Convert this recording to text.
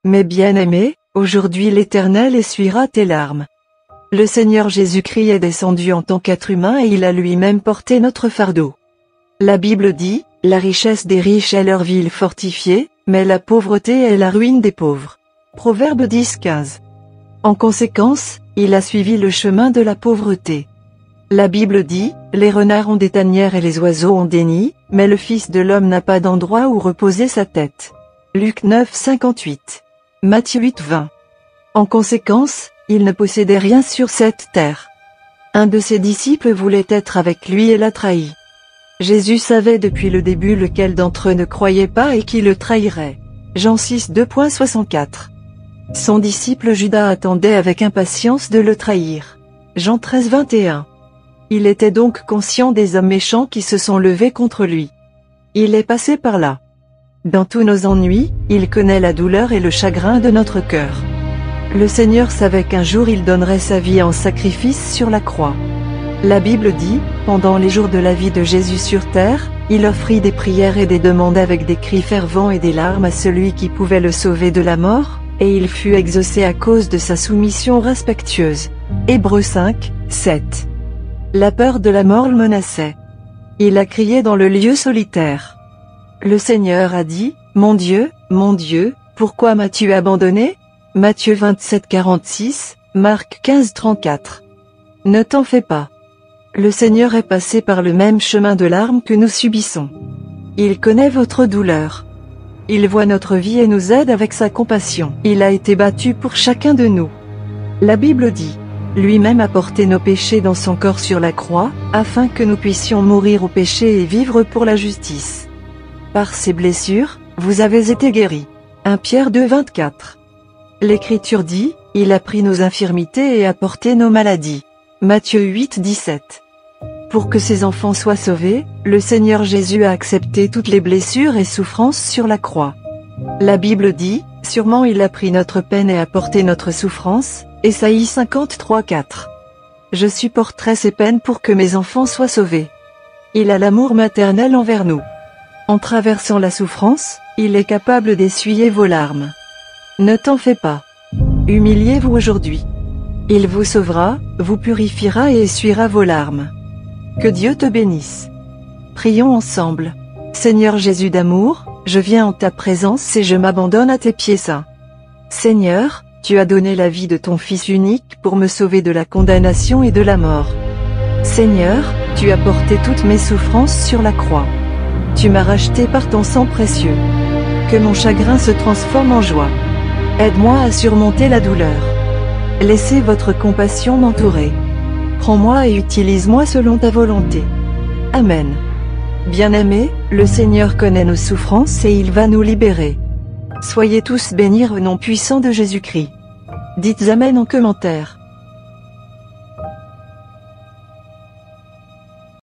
Mes bien-aimés, aujourd'hui l'Éternel essuiera tes larmes. Le Seigneur Jésus-Christ est descendu en tant qu'être humain et il a lui-même porté notre fardeau. La Bible dit, la richesse des riches est leur ville fortifiée, mais la pauvreté est la ruine des pauvres. Proverbe 10:15. En conséquence, il a suivi le chemin de la pauvreté. La Bible dit, les renards ont des tanières et les oiseaux ont des nids, mais le Fils de l'homme n'a pas d'endroit où reposer sa tête. Luc 9:58. Matthieu 8:20. En conséquence, il ne possédait rien sur cette terre. Un de ses disciples voulait être avec lui et l'a trahi. Jésus savait depuis le début lequel d'entre eux ne croyait pas et qui le trahirait. Jean 6:2.64. Son disciple Judas attendait avec impatience de le trahir. Jean 13:21. Il était donc conscient des hommes méchants qui se sont levés contre lui. Il est passé par là. Dans tous nos ennuis, il connaît la douleur et le chagrin de notre cœur. Le Seigneur savait qu'un jour il donnerait sa vie en sacrifice sur la croix. La Bible dit, pendant les jours de la vie de Jésus sur terre, il offrit des prières et des demandes avec des cris fervents et des larmes à celui qui pouvait le sauver de la mort, et il fut exaucé à cause de sa soumission respectueuse. Hébreux 5:7. La peur de la mort le menaçait. Il a crié dans le lieu solitaire. Le Seigneur a dit, mon Dieu, pourquoi m'as-tu abandonné? Matthieu 27:46, Marc 15:34. Ne t'en fais pas. Le Seigneur est passé par le même chemin de larmes que nous subissons. Il connaît votre douleur. Il voit notre vie et nous aide avec sa compassion. Il a été battu pour chacun de nous. La Bible dit, lui-même a porté nos péchés dans son corps sur la croix, afin que nous puissions mourir au péché et vivre pour la justice. Par ses blessures, vous avez été guéris. 1 Pierre 2:24. L'Écriture dit, il a pris nos infirmités et a porté nos maladies. Matthieu 8:17. Pour que ses enfants soient sauvés, le Seigneur Jésus a accepté toutes les blessures et souffrances sur la croix. La Bible dit, sûrement il a pris notre peine et a porté notre souffrance, Ésaïe 53:4. Je supporterai ces peines pour que mes enfants soient sauvés. Il a l'amour maternel envers nous. En traversant la souffrance, il est capable d'essuyer vos larmes. Ne t'en fais pas. Humiliez-vous aujourd'hui. Il vous sauvera, vous purifiera et essuiera vos larmes. Que Dieu te bénisse. Prions ensemble. Seigneur Jésus d'amour, je viens en ta présence et je m'abandonne à tes pieds saints. Seigneur, tu as donné la vie de ton Fils unique pour me sauver de la condamnation et de la mort. Seigneur, tu as porté toutes mes souffrances sur la croix. Tu m'as racheté par ton sang précieux. Que mon chagrin se transforme en joie. Aide-moi à surmonter la douleur. Laissez votre compassion m'entourer. Prends-moi et utilise-moi selon ta volonté. Amen. Bien-aimés, le Seigneur connaît nos souffrances et il va nous libérer. Soyez tous bénis au nom puissant de Jésus-Christ. Dites Amen en commentaire.